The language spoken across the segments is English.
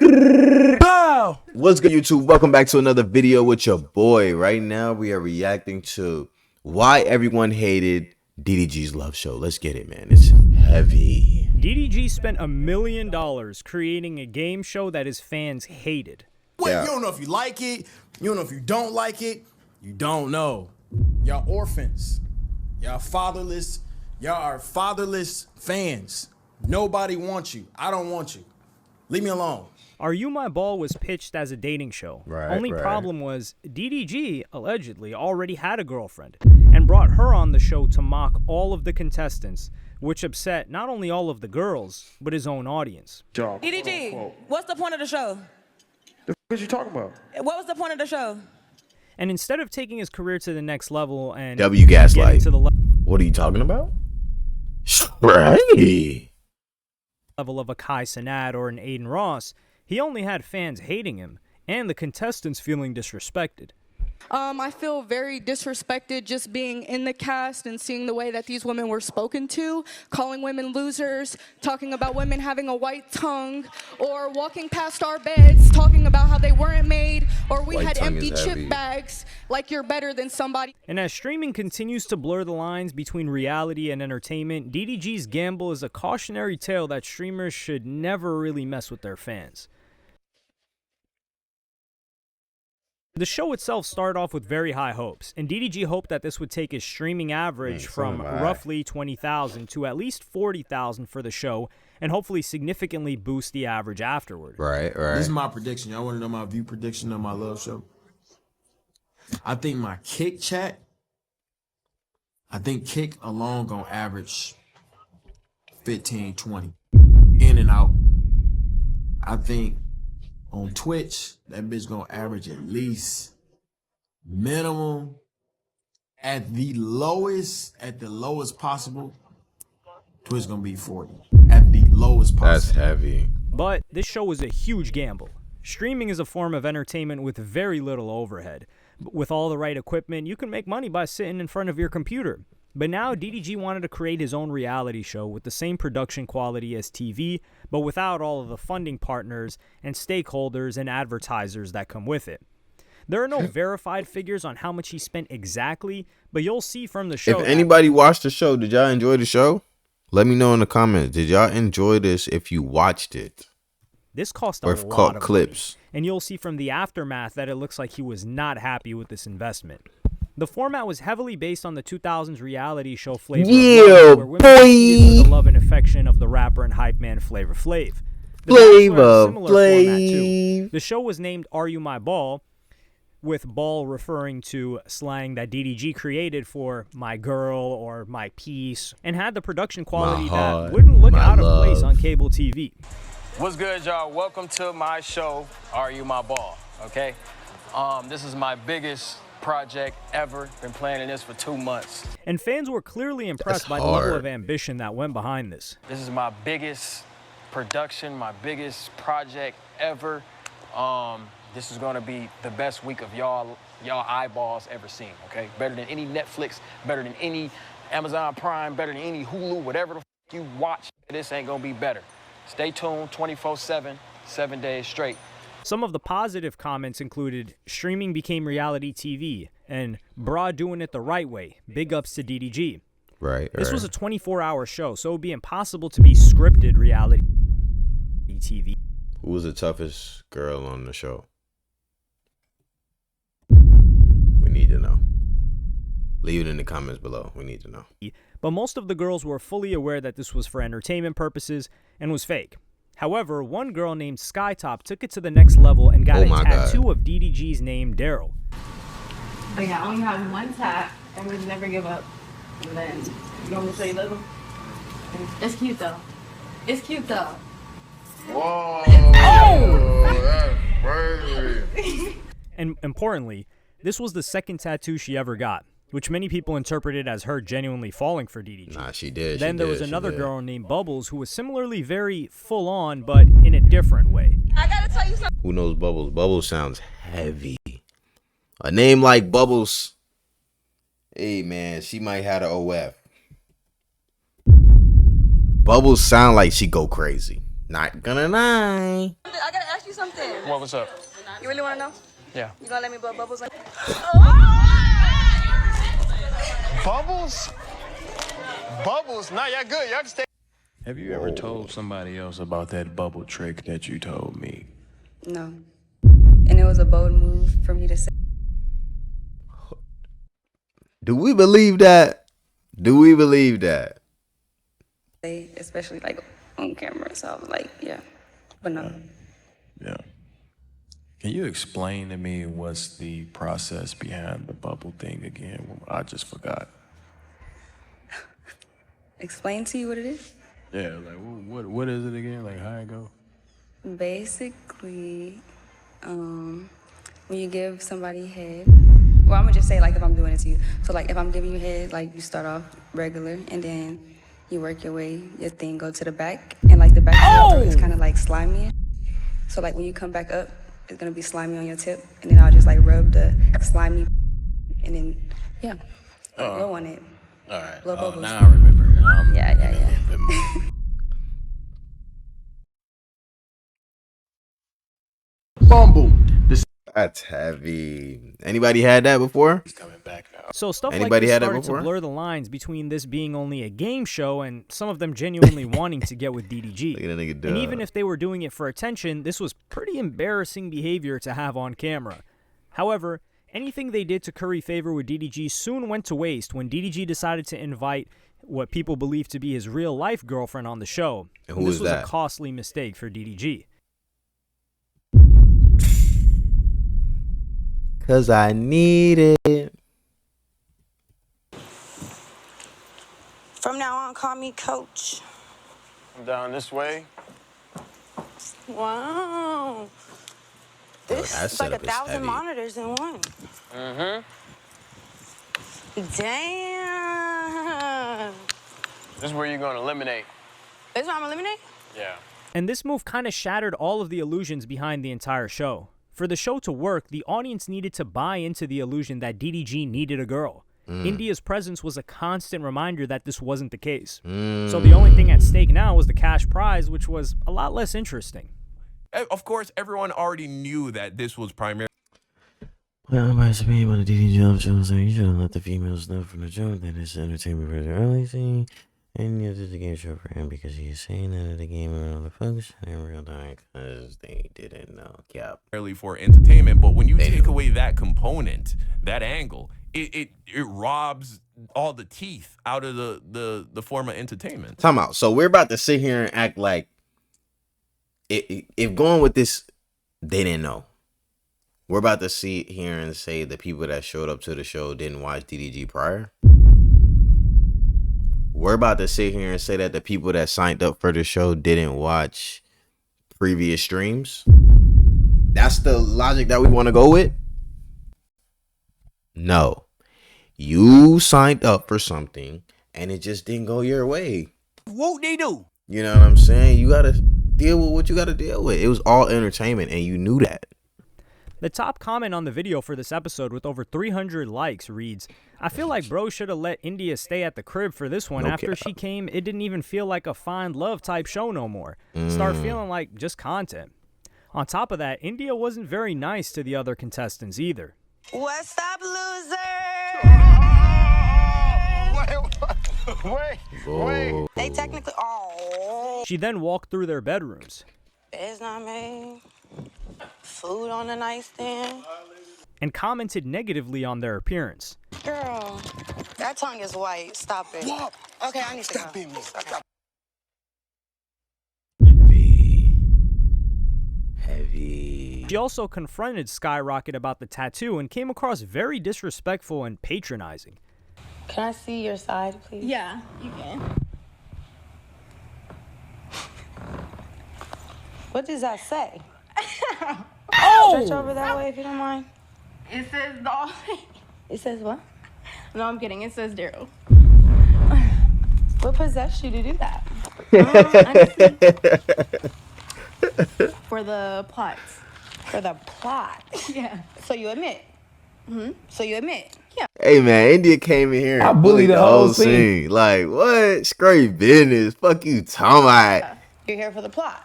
What's good, YouTube? Welcome back to another video with your boy. Right now we are reacting to why everyone hated DDG's love show. Let's get it, man. It's heavy. DDG spent $1 million creating a game show that his fans hated. Wait, you don't know if you like it, you don't know if you don't like it, you don't know. Y'all orphans, y'all fatherless, y'all are fatherless fans. Nobody wants you. I don't want you. Leave me alone. Are You My Ball was pitched as a dating show. Only problem was DDG allegedly already had a girlfriend and brought her on the show to mock all of the contestants, which upset not only all of the girls, but his own audience. DDG, what's the point of the show? The f*** you talking about? What was the point of the show? And instead of taking his career to the next level and Gaslight. to the What are you talking about? Right. Level of a Kai Cenat or an Aiden Ross, he only had fans hating him and the contestants feeling disrespected. I feel very disrespected just being in the cast and seeing the way that these women were spoken to, calling women losers, talking about women having a white tongue, or walking past our beds, talking about how they weren't made, or we had empty chip bags, like you're better than somebody. And as streaming continues to blur the lines between reality and entertainment, DDG's gamble is a cautionary tale that streamers should never really mess with their fans. The show itself started off with very high hopes, and DDG hoped that this would take his streaming average from roughly 20,000 to at least 40,000 for the show, and hopefully significantly boost the average afterward. Right. This is my prediction. Y'all want to know my view prediction of my love show? I think my Kick chat, I think Kick alone gonna average 15, 20. In and out. I think on Twitch, that bitch gonna average at least minimum at the lowest possible. Twitch gonna be 40 at the lowest possible. That's heavy. But this show was a huge gamble. Streaming is a form of entertainment with very little overhead. With all the right equipment, you can make money by sitting in front of your computer. But now DDG wanted to create his own reality show with the same production quality as TV, but without all of the funding partners and stakeholders and advertisers that come with it. There are no verified figures on how much he spent exactly, but you'll see from the show. If anybody watched the show, did y'all enjoy the show? Let me know in the comments. Did y'all enjoy this if you watched it? This cost or a lot of clips. money, and you'll see from the aftermath that it looks like he was not happy with this investment. The format was heavily based on the 2000s reality show Flavor of Love, where women competed for the love and affection of the rapper and hype man Flavor Flav. The show was named Are You My Ball, with ball referring to slang that DDG created for my girl or my piece, and had the production quality that wouldn't look out of place on cable TV. What's good, y'all? Welcome to my show, Are You My Ball, okay? This is my biggest project ever. Been planning this for 2 months. And fans were clearly impressed by the level of ambition that went behind this. This is my biggest production, my biggest project ever. This is gonna be the best week of y'all eyeballs ever seen, okay? Better than any Netflix, better than any Amazon Prime, better than any Hulu, whatever the f you watch, this ain't gonna be better. Stay tuned 24/7, 7 days straight. Some of the positive comments included, streaming became reality TV, and bra doing it the right way. Big ups to DDG. This was a 24-hour show, so it would be impossible to be scripted reality TV. Who was the toughest girl on the show? We need to know. Leave it in the comments below. We need to know. But most of the girls were fully aware that this was for entertainment purposes and was fake. However, one girl named Skytop took it to the next level and got a tattoo of DDG's name, Daryl. But yeah, I only have one tap, and we never give up. And then, you want me to show you the other one? It's cute, though. It's cute, though. Whoa! That's crazy. And importantly, this was the second tattoo she ever got, which many people interpreted as her genuinely falling for DDG. Nah, she did. Then there was another girl named Bubbles who was similarly very full-on, but in a different way. I gotta tell you something. Who knows Bubbles? Bubbles sounds heavy. A name like Bubbles, hey man, she might have an OF. Bubbles sound like she go crazy. Not gonna lie. I gotta ask you something. What was up? You really wanna know? Yeah. You gonna let me blow bubbles like Bubbles? Bubbles? Nah, y'all good. Y'all can stay. Have you ever told somebody else about that bubble trick that you told me? No. And it was a bold move for me to say. Do we believe that? Do we believe that? Especially like on camera. So I was like, yeah. But no. Yeah. Can you explain to me what's the process behind the bubble thing again? I just forgot. Explain to you what it is? Yeah, like what is it again? Like how it go? Basically, when you give somebody head, well, I'm gonna just say like if I'm doing it to you. So like if I'm giving you head, like you start off regular and then you work your way, your thing go to the back, and like the back of your throat is kind of like slimy. So like when you come back up, it's gonna be slimy on your tip, and then I'll just like rub the slimy, and then yeah, blow on it. All right. Blow bubbles. Now I remember. Yeah. Bumble. That's heavy. Anybody had that before? He's coming back now. So stuff Anybody like had this that started to before? blur the lines between this being only a game show and some of them genuinely wanting to get with DDG. Look at that nigga And dub. even if they were doing it for attention, this was pretty embarrassing behavior to have on camera. However, anything they did to curry favor with DDG soon went to waste when DDG decided to invite what people believe to be his real-life girlfriend on the show. And who this was was that? a costly mistake for DDG. Cause I need it. From now on, call me Coach. Down this way. Wow. This that is like setup is 1,000 heavy. monitors in one. Mm-hmm. Damn. This is where you're gonna eliminate. This is where I'm eliminating? Yeah. And this move kind of shattered all of the illusions behind the entire show. For the show to work, the audience needed to buy into the illusion that DDG needed a girl. India's presence was a constant reminder that this wasn't the case. So the only thing at stake now was the cash prize, which was a lot less interesting. Of course, everyone already knew that this was primarily. Well, my opinion on the DDG love show is that you shouldn't let the females know from the jump that it's entertainment for the early scene. And yes, it's a game show for him because he is saying that the game and all the folks in real time because they didn't know. Yep. For entertainment, but when you take away that component, that angle, it robs all the teeth out of the form of entertainment. Time out. So we're about to sit here and act like if going with this, they didn't know. We're about to sit here and say the people that showed up to the show didn't watch DDG prior. We're about to sit here and say that the people that signed up for the show didn't watch previous streams. That's the logic that we want to go with? No. You signed up for something and it just didn't go your way. What they do? You know what I'm saying? You got to deal with what you got to deal with. It was all entertainment and you knew that. The top comment on the video for this episode with over 300 likes reads, "I feel like bro should have let India stay at the crib for this one. After she came, it didn't even feel like a find love type show no more. Start feeling like just content." On top of that, India wasn't very nice to the other contestants either. What's up, loser? Wait. They technically, She then walked through their bedrooms it's not me. Food on the nightstand. and commented negatively on their appearance. Girl, that tongue is white. Stop it. What? Okay, I need to go. Heavy. She also confronted Skyrocket about the tattoo and came across very disrespectful and patronizing. Can I see your side, please? Yeah, you can. What does that say? Oh! Stretch over that way if you don't mind. It says Dolphin. It says what? No, I'm kidding. It says Daryl. What possessed you to do that? For the plots. For the plot. Yeah. So you admit? So you admit? Yeah. Hey man, India came in here and bullied the whole scene. Like what? Straight business. Fuck you, talking about. You're here for the plot.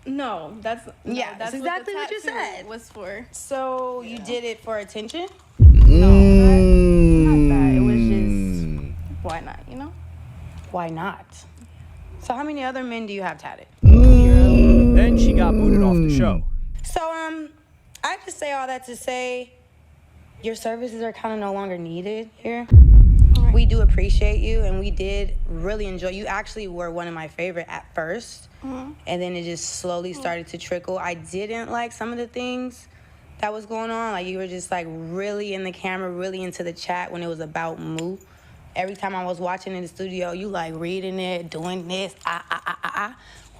No, that's that's exactly what you said. Was for. So you did it for attention? No, not that. It was just why not? You know? Why not? So how many other men do you have tatted? Then she got booted off the show. So I just say all that to say your services are kind of no longer needed here. We do appreciate you, and we did really enjoy you. Actually were one of my favorite at first, and then it just slowly started to trickle. I didn't like some of the things that was going on. Like, you were just like really in the camera, really into the chat when it was about Moo. Every time I was watching in the studio, you like reading it, doing this,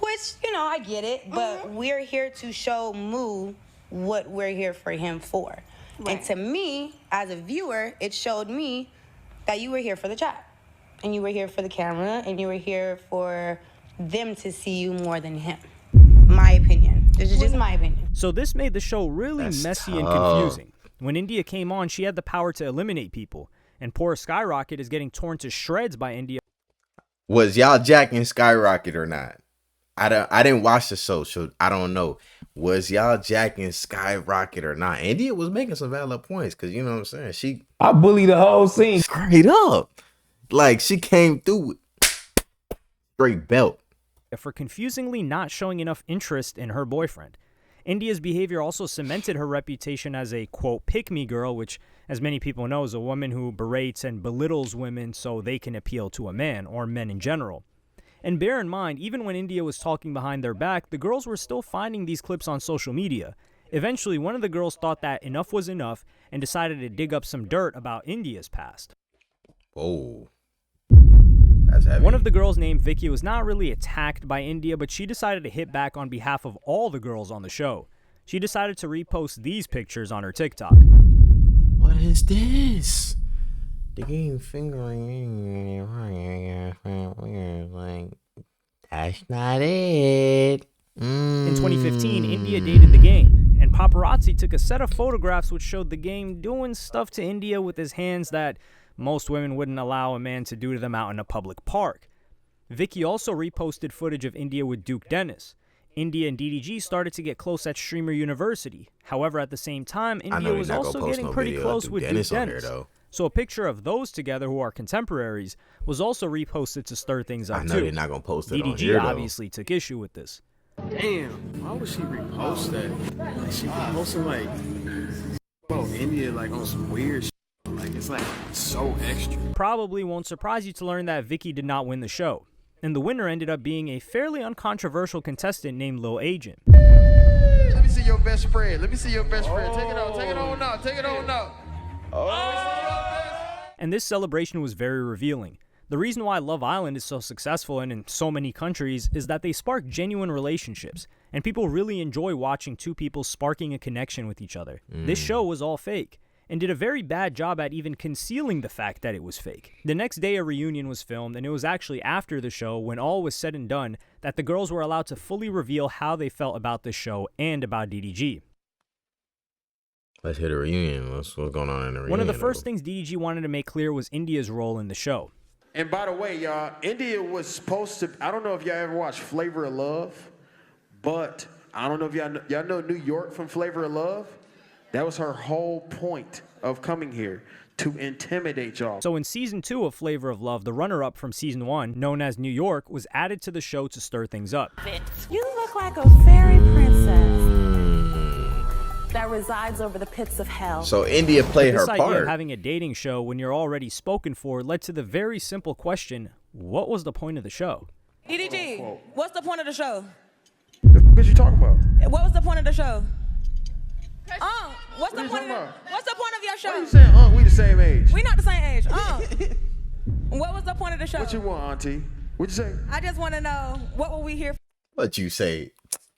which, you know, I get it, but we're here to show Moo what we're here for him for. And to me, as a viewer, it showed me that you were here for the chat, and you were here for the camera, and you were here for them to see you more than him. My opinion. This is just my opinion. So this made the show really messy and confusing. When India came on, she had the power to eliminate people, and poor Skyrocket is getting torn to shreds by India. Was y'all jacking Skyrocket or not? I didn't watch the show, so I don't know. Was y'all jacking Skyrocket or not? India was making some valid points, because, you know what I'm saying, I bullied the whole scene straight up. Like, she came through with straight belt. For confusingly not showing enough interest in her boyfriend. India's behavior also cemented her reputation as a, quote, pick-me girl, which, as many people know, is a woman who berates and belittles women so they can appeal to a man, or men in general. And bear in mind, even when India was talking behind their back, the girls were still finding these clips on social media. Eventually, one of the girls thought that enough was enough and decided to dig up some dirt about India's past. Oh. That's heavy. One of the girls named Vicky was not really attacked by India, but she decided to hit back on behalf of all the girls on the show. She decided to repost these pictures on her TikTok. What is this? The game fingering like, that's not it. In 2015, India dated the game, and paparazzi took a set of photographs which showed the game doing stuff to India with his hands that most women wouldn't allow a man to do to them out in a public park. Vicky also reposted footage of India with Duke Dennis. India and DDG started to get close at Streamer University. However, at the same time, India was also getting pretty close with Duke Dennis. So a picture of those together, who are contemporaries, was also reposted to stir things up, I know too. they're not going to post it DDG on here, though. obviously took issue with this. Damn, why would she repost that? Like, she posting like, bro, India like on some weird shit. Like, it's like so extra. Probably won't surprise you to learn that Vicky did not win the show. And the winner ended up being a fairly uncontroversial contestant named Lil Agent. Let me see your best spread. Let me see your best spread. Take it out. Take it on now. Take it on now. And this celebration was very revealing. The reason why Love Island is so successful and in so many countries is that they spark genuine relationships, and people really enjoy watching two people sparking a connection with each other. This show was all fake, and did a very bad job at even concealing the fact that it was fake. The next day a reunion was filmed, and it was actually after the show, when all was said and done, that the girls were allowed to fully reveal how they felt about the show and about DDG. Let's hit a reunion. What's going on in the reunion? One of the first things DDG wanted to make clear was India's role in the show. And by the way, y'all, India was supposed to, I don't know if y'all ever watched Flavor of Love, but I don't know if y'all know New York from Flavor of Love? That was her whole point of coming here, to intimidate y'all. So in Season 2 of Flavor of Love, the runner-up from Season 1, known as New York, was added to the show to stir things up. You look like a fairy princess that resides over the pits of hell. So India played her This idea part. of having a dating show when you're already spoken for led to the very simple question, what was the point of the show? DDG, what's the point of the show? The f*** is you talking about? What was the point of the show? What's What the are you point talking of about? what's the point of your show? What are you saying, we the same age. We not the same age. What was the point of the show? What you want, auntie? What you say? I just want to know, what were we here for? What you say?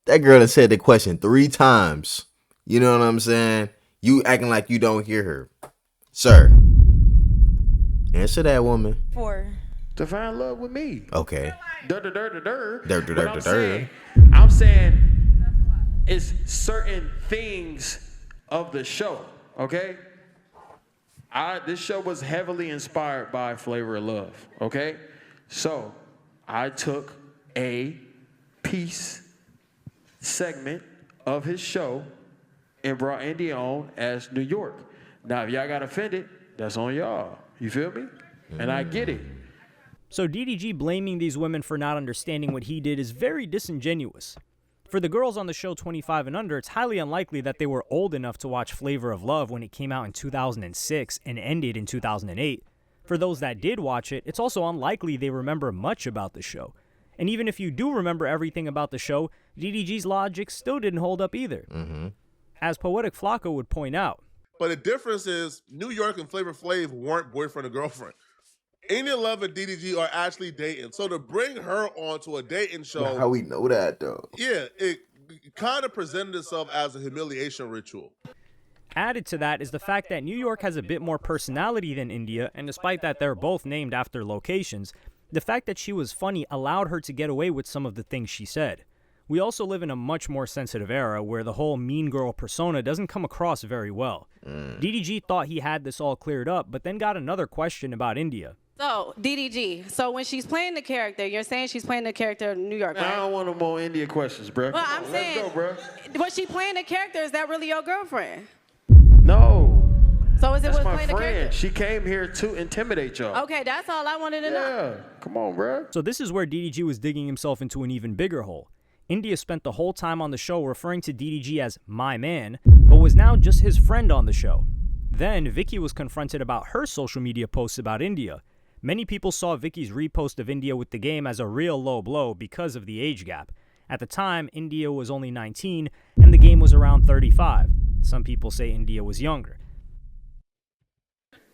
That girl that said the question 3 times. You know what I'm saying? You acting like you don't hear her. Sir. Answer that, woman. To find love with me. Okay. I'm saying it's certain things of the show, okay? This show was heavily inspired by Flavor of Love, okay? So I took a piece segment of his show and brought India on as New York. Now, if y'all got offended, that's on y'all. You feel me? And I get it. So DDG blaming these women for not understanding what he did is very disingenuous. For the girls on the show 25 and under, it's highly unlikely that they were old enough to watch Flavor of Love when it came out in 2006 and ended in 2008. For those that did watch it, it's also unlikely they remember much about the show. And even if you do remember everything about the show, DDG's logic still didn't hold up either. As Poetic Flacco would point out. But the difference is New York and Flavor Flav weren't boyfriend and girlfriend. Indian Love and DDG are actually dating. So to bring her onto a dating show. How we know that, though? Yeah, it kind of presented itself as a humiliation ritual. Added to that is the fact that New York has a bit more personality than India, and despite that they're both named after locations, the fact that she was funny allowed her to get away with some of the things she said. We also live in a much more sensitive era where the whole mean girl persona doesn't come across very well. DDG thought he had this all cleared up, but then got another question about India. So, DDG, so when she's playing the character, you're saying she's playing the character of New York, right? I don't want no more India questions, bro. Well, I'm saying, let's go, bro. was she playing the character? Is that really your girlfriend? No. So is it That's was my playing the friend. character? She came here to intimidate y'all. Okay, that's all I wanted to know. Yeah, come on, bro. So this is where DDG was digging himself into an even bigger hole. India spent the whole time on the show referring to DDG as my man, but was now just his friend on the show. Then Vicky was confronted about her social media posts about India. Many people saw Vicky's repost of India with the game as a real low blow because of the age gap. At the time, India was only 19 and the game was around 35. Some people say India was younger.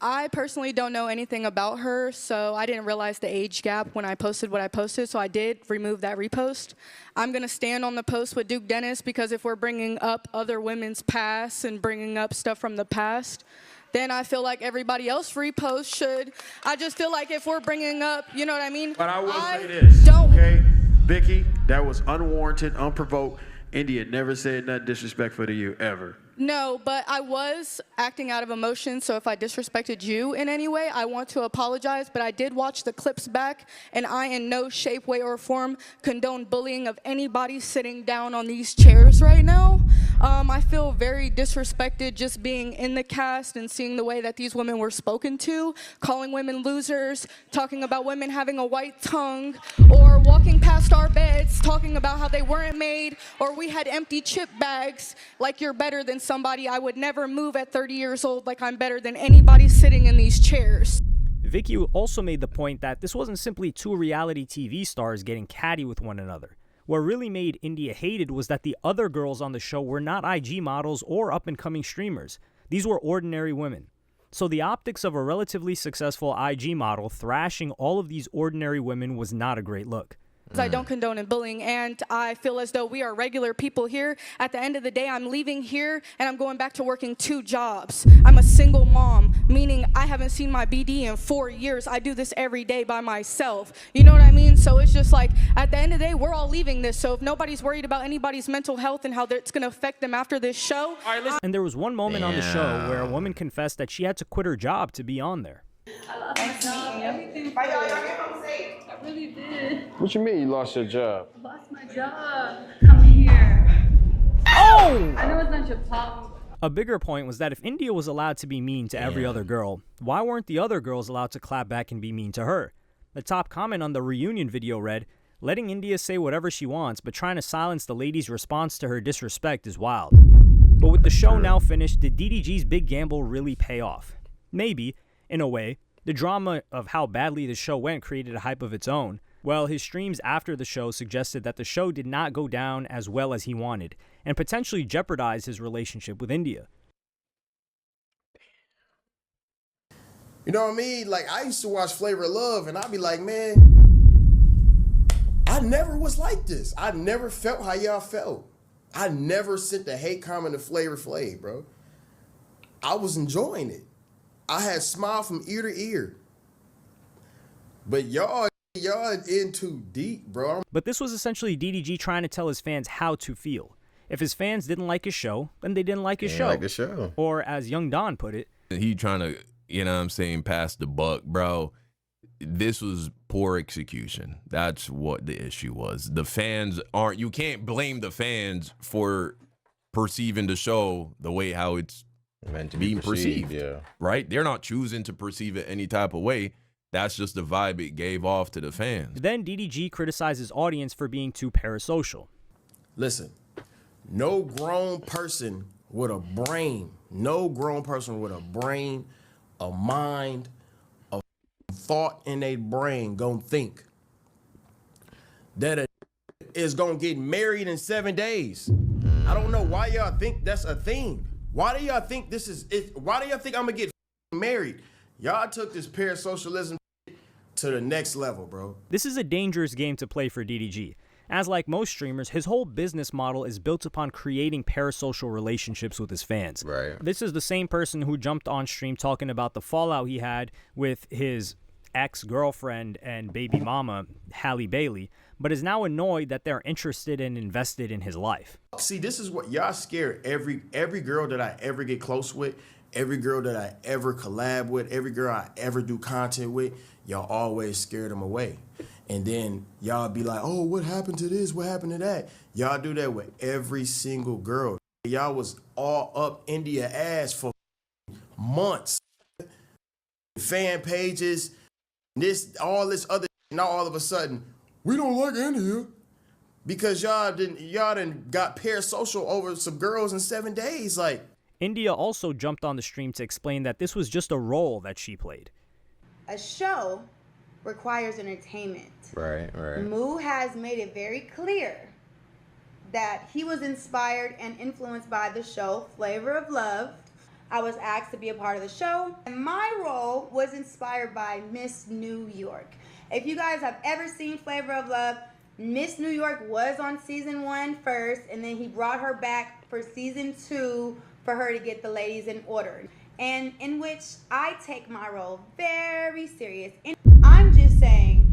I personally don't know anything about her, so I didn't realize the age gap when I posted what I posted, so I did remove that repost. I'm going to stand on the post with Duke Dennis because if we're bringing up other women's past and bringing up stuff from the past, then I feel like everybody else repost should. I just feel like if we're bringing up, you know what I mean? But I will say this, okay? Vicky, that was unwarranted, unprovoked. India never said nothing disrespectful to you, ever. No, but I was acting out of emotion, so if I disrespected you in any way, I want to apologize, but I did watch the clips back, and I in no shape, way, or form condone bullying of anybody sitting down on these chairs right now. I feel very disrespected just being in the cast and seeing the way that these women were spoken to, calling women losers, talking about women having a white tongue, or walking past our beds, talking about how they weren't made, or we had empty chip bags, like you're better than somebody. I would never move at 30 years old like I'm better than anybody sitting in these chairs. Vicky also made the point that this wasn't simply two reality TV stars getting catty with one another. What really made India hated was that the other girls on the show were not IG models or up-and-coming streamers. These were ordinary women. So the optics of a relatively successful IG model thrashing all of these ordinary women was not a great look. I don't condone in bullying, and I feel as though we are regular people here. At the end of the day, I'm leaving here, and I'm going back to working 2 jobs. I'm a single mom, meaning I haven't seen my BD in 4 years. I do this every day by myself. You know what I mean? So it's just like, at the end of the day, we're all leaving this. So if nobody's worried about anybody's mental health and how it's going to affect them after this show. And there was one moment on the show where a woman confessed that she had to quit her job to be on there. I lost my job. Everything. I really did. What you mean you lost your job? I lost my job. Coming here. Oh! I know it's not your problem. A bigger point was that if India was allowed to be mean to every other girl, why weren't the other girls allowed to clap back and be mean to her? The top comment on the reunion video read, "Letting India say whatever she wants, but trying to silence the lady's response to her disrespect is wild." But with the show now finished, did DDG's big gamble really pay off? Maybe, in a way. The drama of how badly the show went created a hype of its own. Well, his streams after the show suggested that the show did not go down as well as he wanted, and potentially jeopardized his relationship with India. You know what I mean? Like, I used to watch Flavor of Love, and I'd be like, man, I never was like this. I never felt how y'all felt. I never sent a hate comment to Flavor Flav, bro. I was enjoying it. I had smile from ear to ear. But y'all in too deep, bro. But this was essentially DDG trying to tell his fans how to feel. If his fans didn't like his show, then they didn't like his show. Like the show. Or as Young Don put it, he trying to, you know what I'm saying, pass the buck, bro. this was poor execution. That's what the issue was. The fans aren't. You can't blame the fans for perceiving the show the way how it's meant to being be perceived. perceived. Right? They're not choosing to perceive it any type of way. That's just the vibe it gave off to the fans. Then DDG criticizes audience for being too parasocial. Listen, no grown person with a brain, a mind, a thought in their brain gonna think that a is gonna get married in 7 days. I don't know why y'all think that's a thing. Why do y'all think this is it? Why do y'all think I'm gonna get married? Y'all took this parasocialism to the next level, bro. This is a dangerous game to play for DDG. As like most streamers, his whole business model is built upon creating parasocial relationships with his fans. Right. This is the same person who jumped on stream talking about the fallout he had with his ex-girlfriend and baby mama, Halle Bailey, but is now annoyed that they're interested and invested in his life. See, this is what y'all scare every girl that I ever get close with, every girl that I ever collab with, every girl I ever do content with, y'all always scare them away. And then y'all be like, oh, what happened to this? What happened to that? Y'all do that with every single girl. Y'all was all up India ass for months. Fan pages, all this other, now all of a sudden, we don't like India. Because y'all didn't got parasocial over some girls in 7 days. Like, India also jumped on the stream to explain that this was just a role that she played. A show requires entertainment. Right. Moo has made it very clear that he was inspired and influenced by the show Flavor of Love. I was asked to be a part of the show, and my role was inspired by Miss New York. If you guys have ever seen Flavor of Love, Miss New York was on season 1 first, and then he brought her back for season 2 for her to get the ladies in order. And in which I take my role very serious. And I'm just saying,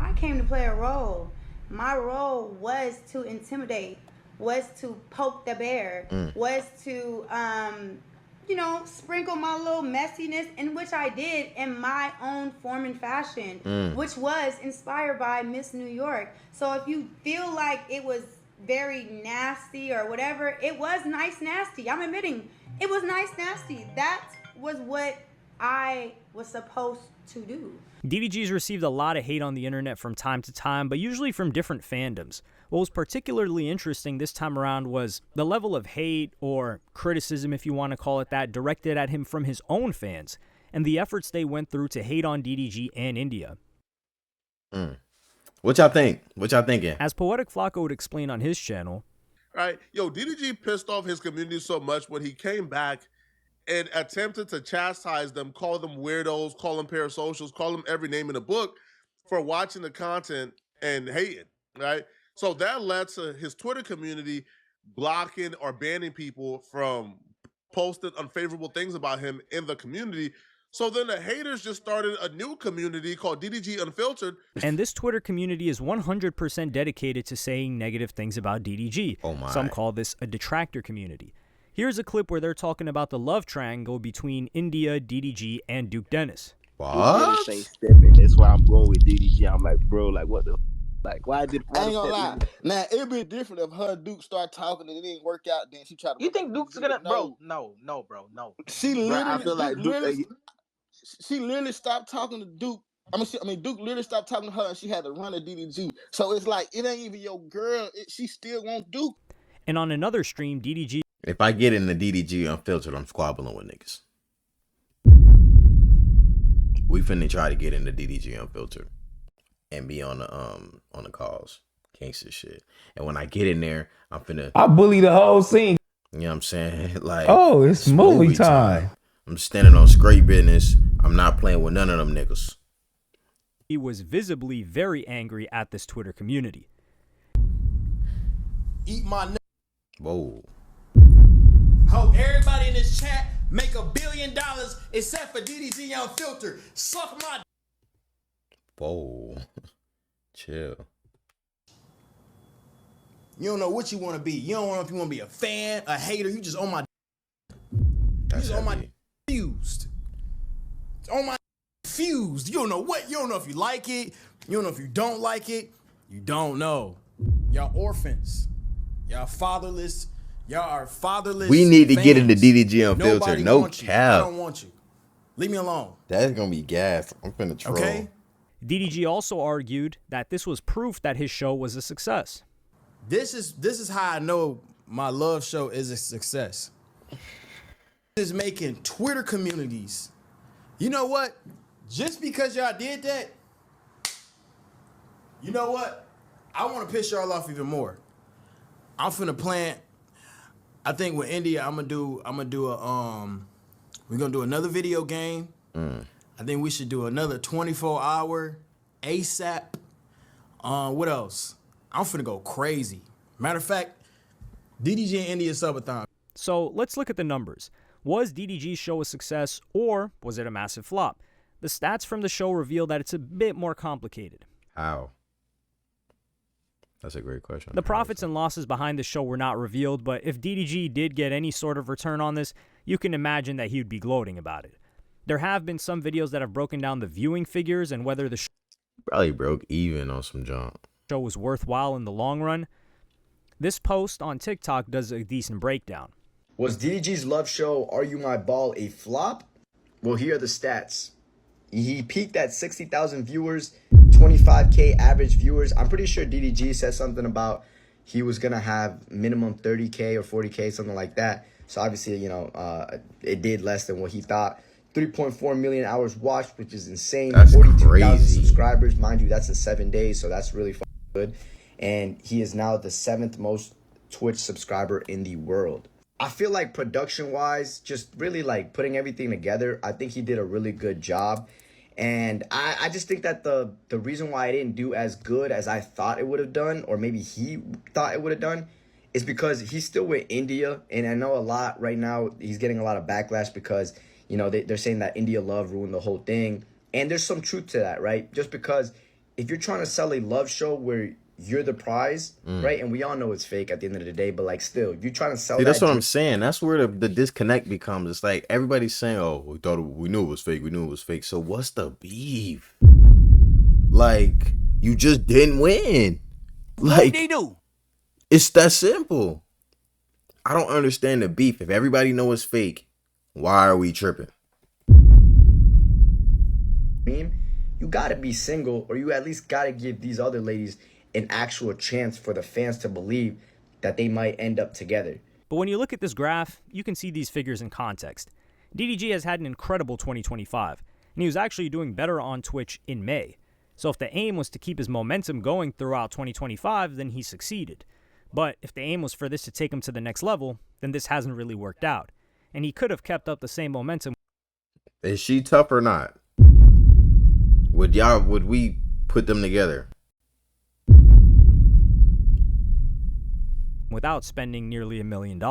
I came to play a role. My role was to intimidate, was to poke the bear, was to, sprinkle my little messiness, in which I did in my own form and fashion, which was inspired by Miss New York. So if you feel like it was very nasty or whatever, it was nice nasty. I'm admitting it was nice nasty. That was what I was supposed to do. DDG's received a lot of hate on the internet from time to time, but usually from different fandoms. What was particularly interesting this time around was the level of hate, or criticism if you want to call it that, directed at him from his own fans, and the efforts they went through to hate on DDG and India. What y'all think? What y'all thinking? As Poetic Flacco would explain on his channel, right? Yo, DDG pissed off his community so much when he came back and attempted to chastise them, call them weirdos, call them parasocials, call them every name in the book for watching the content and hating, right? So that led to his Twitter community blocking or banning people from posting unfavorable things about him in the community. So then the haters just started a new community called DDG Unfiltered. And this Twitter community is 100% dedicated to saying negative things about DDG. Oh my. Some call this a detractor community. Here's a clip where they're talking about the love triangle between India, DDG, and Duke Dennis. What? That's why I'm going with DDG. I'm like, bro, like what the like? Why did I ain't gonna lie. Now it'd be different if her and Duke start talking and it didn't work out. Then she tried to. You think Duke's gonna, bro? No, bro, no. She literally, bro, I feel like Duke, she literally stopped talking to Duke. Duke literally stopped talking to her, and she had to run to DDG. So it's like it ain't even your girl. She still won't Duke. And on another stream, DDG. If I get in the DDG Unfiltered, I'm squabbling with niggas. We finna try to get in the DDG Unfiltered and be on the calls, gangster shit. And when I get in there, I bully the whole scene. You know what I'm saying? Like, oh, it's movie time. I'm standing on straight business. I'm not playing with none of them niggas. He was visibly very angry at this Twitter community. Eat my. Whoa. Hope everybody in this chat make $1 billion except for DDG Unfiltered. Suck my. Whoa. Chill. You don't know what you want to be. You don't know if you want to be a fan, a hater. You just on my. That's on my. Used. On my confused. You don't know what. You don't know if you like it. You don't know if you don't like it. You don't know. Y'all orphans. Y'all fatherless. Y'all are fatherless. We need to get into fans. DDG Unfiltered. Nobody No wants you. I cap. don't want you. Leave me alone. That's gonna be gas. I'm finna troll. Okay. DDG also argued that this was proof that his show was a success. This is how I know my love show is a success. Is making Twitter communities. You know what? Just because y'all did that, you know what? I want to piss y'all off even more. I'm finna plan. I think with India, we're gonna do another video game. I think we should do another 24-hour ASAP. What else? I'm finna go crazy. Matter of fact, DDG and India subathon. So let's look at the numbers. Was DDG's show a success, or was it a massive flop? The stats from the show reveal that it's a bit more complicated. How? That's a great question. The profits and losses behind the show were not revealed, but if DDG did get any sort of return on this, you can imagine that he would be gloating about it. There have been some videos that have broken down the viewing figures and whether the Probably broke even on some junk. show was worthwhile in the long run. This post on TikTok does a decent breakdown. Was DDG's love show Are You My Ball a flop? Well, here are the stats. He peaked at 60,000 viewers, 25K average viewers. I'm pretty sure DDG said something about he was going to have minimum 30K or 40K, something like that. So obviously, you know, it did less than what he thought. 3.4 million hours watched, which is insane. That's 42,000 crazy. subscribers. Mind you, that's in 7 days, so that's really good. And he is now the 7th most Twitch subscriber in the world. I feel like production-wise, just really like putting everything together, I think he did a really good job. And I just think that the reason why I didn't do as good as I thought it would have done, or maybe he thought it would have done, is because he's still with India. And I know a lot right now, he's getting a lot of backlash because, you know, they're saying that India love ruined the whole thing. And there's some truth to that, right? Just because if you're trying to sell a love show where you're the prize, right? And we all know it's fake at the end of the day, but like still, you're trying to sell See, that. that's what I'm saying. That's where the disconnect becomes. It's like everybody's saying, "Oh, we knew it was fake. We knew it was fake." So what's the beef? Like, you just didn't win. Like, What they do? it's that simple. I don't understand the beef. If everybody knows it's fake, why are we tripping? You gotta be single, or you at least gotta give these other ladies an actual chance for the fans to believe that they might end up together. But when you look at this graph, you can see these figures in context. DDG has had an incredible 2025, and he was actually doing better on Twitch in May. So if the aim was to keep his momentum going throughout 2025, then he succeeded. But if the aim was for this to take him to the next level, then this hasn't really worked out. And he could have kept up the same momentum. Is she tough or not? Would we put them together? Without spending nearly $1 million.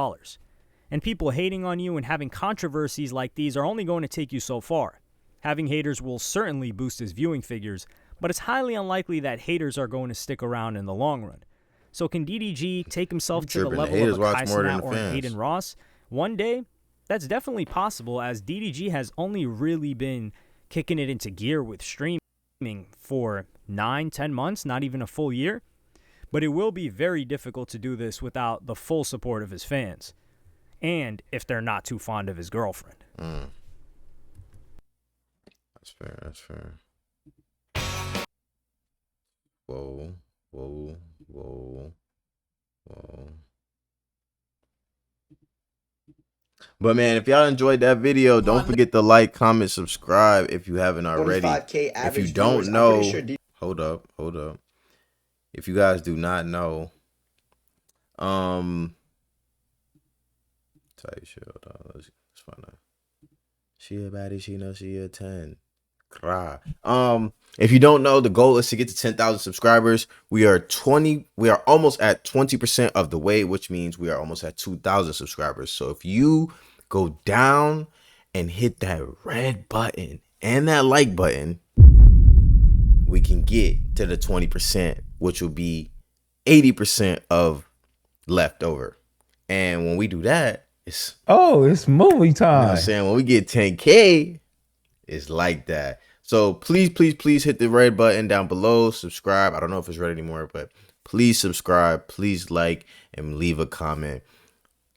And people hating on you and having controversies like these are only going to take you so far. Having haters will certainly boost his viewing figures, but it's highly unlikely that haters are going to stick around in the long run. So can DDG take himself to the level of a Kai Cenat or an Aiden Ross? One day, that's definitely possible, as DDG has only really been kicking it into gear with streaming for 9-10 months, not even a full year. But it will be very difficult to do this without the full support of his fans, and if they're not too fond of his girlfriend. That's fair. That's fair. Whoa. But man, if y'all enjoyed that video, don't forget to like, comment, subscribe if you haven't already. 45K If average you don't viewers, I'm know, pretty sure hold up. If you guys do not know, tight shit. Hold on, let's find out. She a baddie, she knows she a 10. Cry. If you don't know, the goal is to get to 10,000 subscribers. We are almost at 20% of the way, which means we are almost at 2,000 subscribers. So if you go down and hit that red button and that like button, we can get to the 20%, which will be 80% of leftover. And when we do that, it's movie time. You know what I'm saying? When we get 10K, it's like that. So please hit the red button down below. Subscribe. I don't know if it's red anymore, but please subscribe. Please like and leave a comment.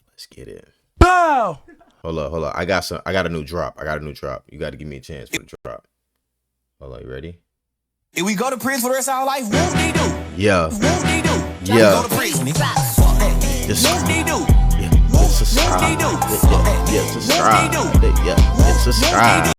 Let's get it. Bow. Hold up. I got a new drop. You got to give me a chance for the drop. Hold on, you ready? If we go to prison for the rest of our life, what they do? Yeah. What they do? Yeah. Go to prison. What they do? Yeah. Subscribe. Yeah. Subscribe. Yeah. Subscribe.